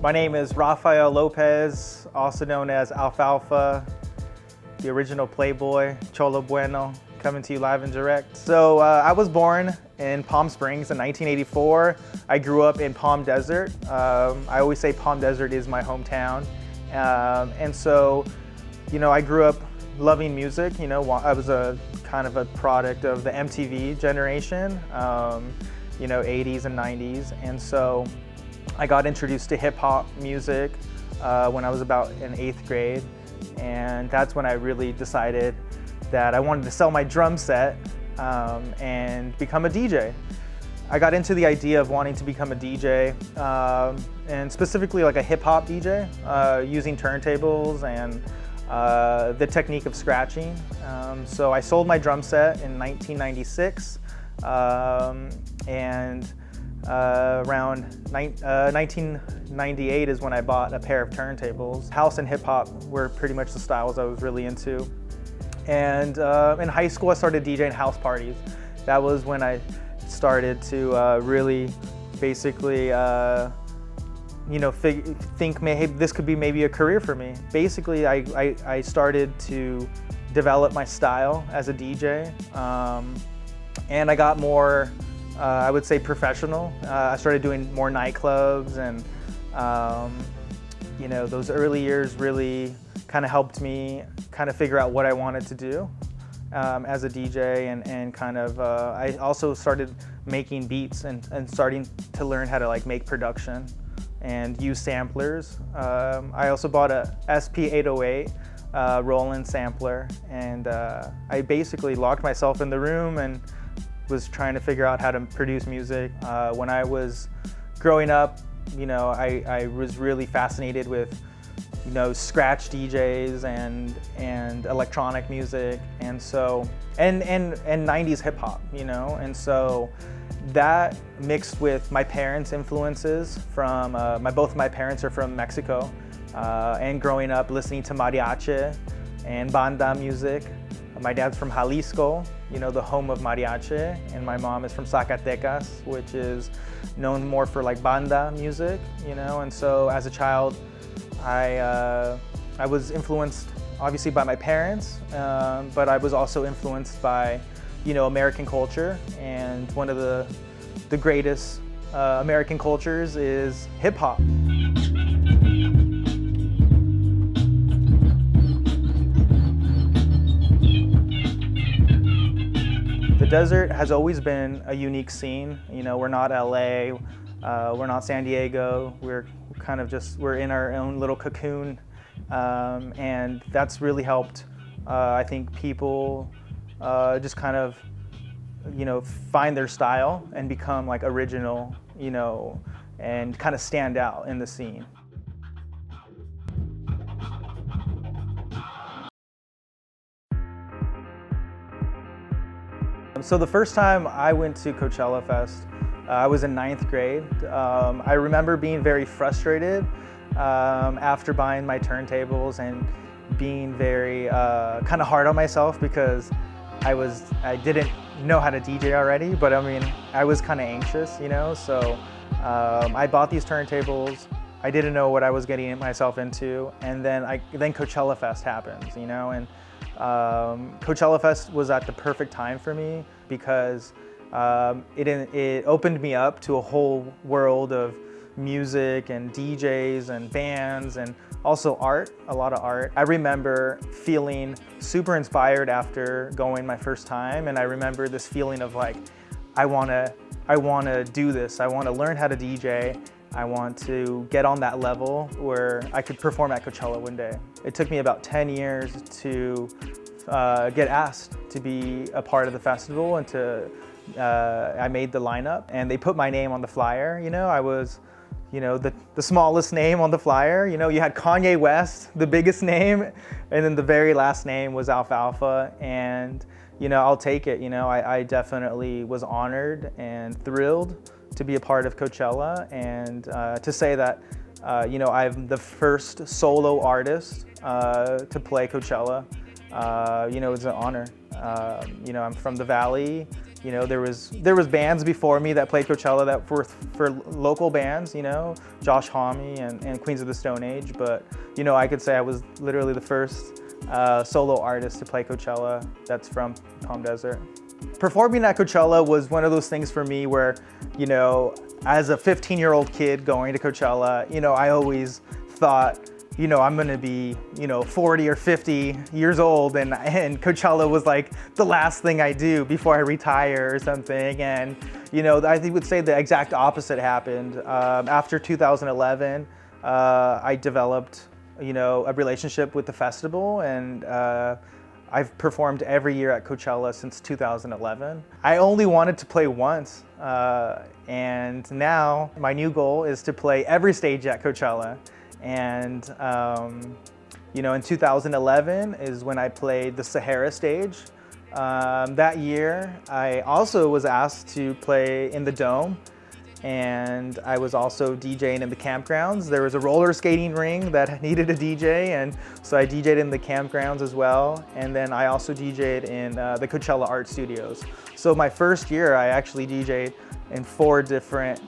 My name is Rafael Lopez, also known as Alf Alpha, the original Playboy, Cholo Bueno, coming to you live and direct. So I was born in Palm Springs in 1984. I grew up in Palm Desert. I always say Palm Desert is my hometown. And so, I grew up loving music. I was a kind of a product of the MTV generation, 80s and 90s. And so I got introduced to hip hop music when I was about in 8th grade. And that's when I really decided that I wanted to sell my drum set and become a DJ. I got into the idea of wanting to become a DJ, and specifically like a hip hop DJ, using turntables and the technique of scratching. So I sold my drum set in 1996, and around 1998 is when I bought a pair of turntables. House and hip hop were pretty much the styles I was really into. And in high school I started DJing house parties. That was when I started to really basically think maybe this could be maybe a career for me. Basically I started to develop my style as a DJ, and I got more I would say professional. I started doing more nightclubs, and those early years really kind of helped me kind of figure out what I wanted to do as a DJ, and kind of I also started making beats and starting to learn how to make production and use samplers. I also bought a SP808 Roland sampler, and I basically locked myself in the room and was trying to figure out how to produce music. When I was growing up, I was really fascinated with scratch DJs and electronic music, and so and 90s hip hop, and so that mixed with my parents' influences from both my parents are from Mexico, and growing up listening to mariachi and banda music. My dad's from Jalisco, the home of mariachi, and my mom is from Zacatecas, which is known more for banda music, and so as a child I was influenced obviously by my parents, but I was also influenced by American culture, and one of the greatest American cultures is hip hop. The desert has always been a unique scene. We're not LA, we're not San Diego. We're kind of we're in our own little cocoon, and that's really helped, I think, people just kind of, find their style and become original, and kind of stand out in the scene. So the first time I went to Coachella Fest, I was in 9th grade. I remember being very frustrated after buying my turntables and being very kind of hard on myself because I didn't know how to DJ already, but I was kind of anxious, so I bought these turntables. I didn't know what I was getting myself into, and then Coachella Fest happens, and Coachella Fest was at the perfect time for me because it opened me up to a whole world of music and DJs and bands, and also art, a lot of art. I remember feeling super inspired after going my first time, and I remember this feeling of I wanna do this. I wanna learn how to DJ. I want to get on that level where I could perform at Coachella one day. It took me about 10 years to get asked to be a part of the festival, and I made the lineup, and they put my name on the flyer. I was, the smallest name on the flyer. You had Kanye West, the biggest name, and then the very last name was Alf Alpha, and I'll take it. I definitely was honored and thrilled to be a part of Coachella, and to say that I'm the first solo artist to play Coachella. It's an honor. I'm from the Valley. there was bands before me that played Coachella that were for local bands, Josh Homme and Queens of the Stone Age. But I could say I was literally the first solo artist to play Coachella that's from Palm Desert. Performing at Coachella was one of those things for me where, as a 15-year-old kid going to Coachella, I always thought, I'm gonna be, 40 or 50 years old, and Coachella was like the last thing I do before I retire or something. And, I would say the exact opposite happened. After 2011, I developed, a relationship with the festival, and I've performed every year at Coachella since 2011. I only wanted to play once, and now my new goal is to play every stage at Coachella. And in 2011 is when I played the Sahara stage. That year, I also was asked to play in the Dome, and I was also DJing in the campgrounds. There was a roller skating ring that needed a DJ, and so I DJed in the campgrounds as well. And then I also DJed in the Coachella Art Studios. So my first year, I actually DJed in 4 different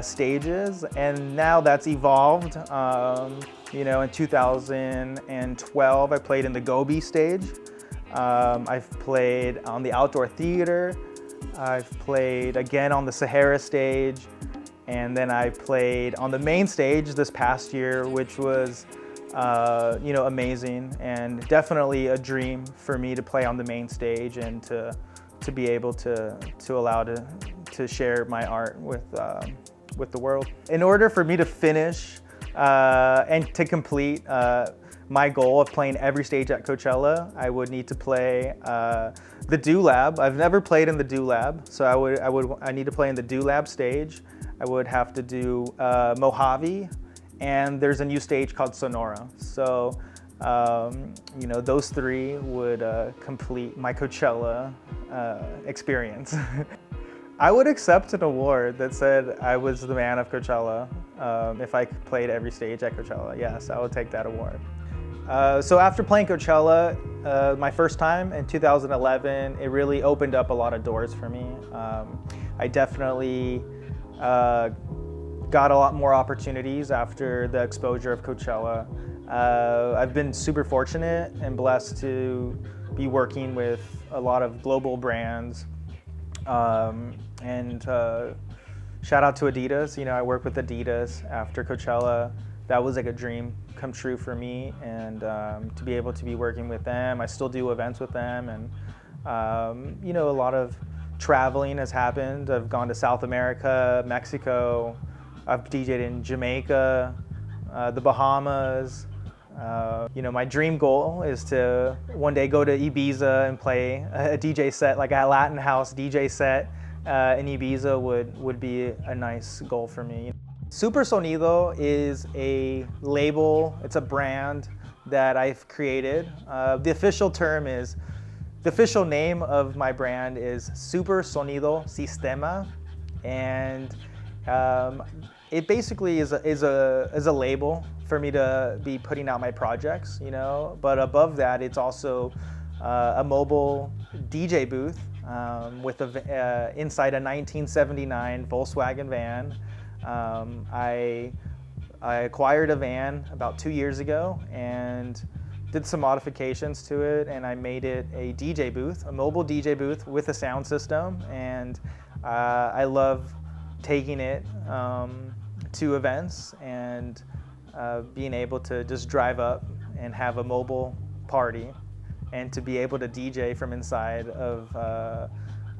stages, and now that's evolved. In 2012, I played in the Gobi stage. I've played on the outdoor theater. I've played again on the Sahara stage, and then I played on the main stage this past year, which was amazing, and definitely a dream for me to play on the main stage and to be able to allow to share my art with the world. In order for me to finish and to complete my goal of playing every stage at Coachella, I would need to play the Do Lab. I've never played in the Do Lab, so I need to play in the Do Lab stage. I would have to do Mojave, and there's a new stage called Sonora. So those 3 would complete my Coachella experience. I would accept an award that said I was the man of Coachella if I played every stage at Coachella. Yes, I would take that award. So after playing Coachella, my first time in 2011, it really opened up a lot of doors for me. I definitely got a lot more opportunities after the exposure of Coachella. I've been super fortunate and blessed to be working with a lot of global brands. And shout out to Adidas. I worked with Adidas after Coachella. That was like a dream come true for me, and to be able to be working with them. I still do events with them, and a lot of traveling has happened. I've gone to South America, Mexico. I've DJed in Jamaica, the Bahamas. My dream goal is to one day go to Ibiza and play a DJ set, like a Latin house DJ set in Ibiza would be a nice goal for me. Super Sonido is a label, it's a brand that I've created. The official name of my brand is Super Sonido Sistema, and it basically is a label for me to be putting out my projects, But above that, it's also a mobile DJ booth with inside a 1979 Volkswagen van. I acquired a van about 2 years ago and did some modifications to it, and I made it a DJ booth, a mobile DJ booth with a sound system, and I love taking it to events and being able to just drive up and have a mobile party, and to be able to DJ from inside of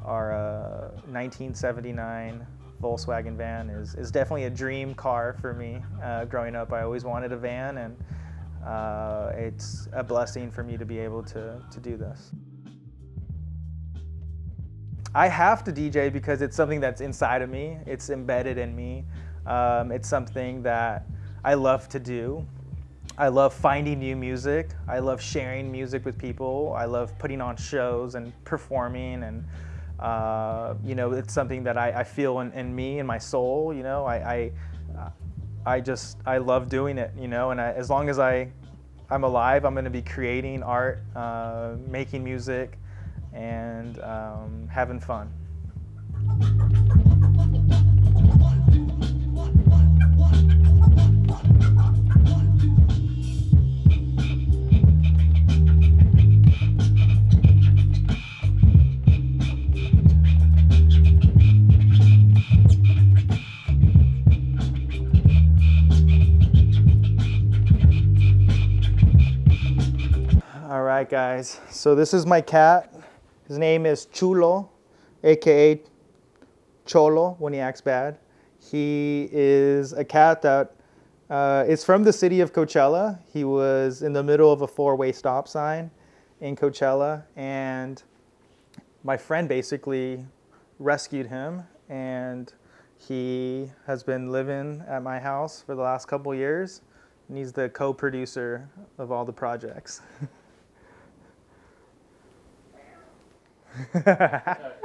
our 1979 Volkswagen van is definitely a dream car for me. Growing up, I always wanted a van, and it's a blessing for me to be able to do this. I have to DJ because it's something that's inside of me. It's embedded in me. It's something that I love to do. I love finding new music. I love sharing music with people. I love putting on shows and performing, and it's something that I feel in me, in my soul. I love doing it. And as long as I'm alive, I'm going to be creating art, making music, and having fun. right, guys. So this is my cat. His name is Chulo, aka Cholo when he acts bad. He is a cat that is from the city of Coachella. He was in the middle of a four-way stop sign in Coachella, and my friend basically rescued him, and he has been living at my house for the last couple years, and he's the co-producer of all the projects.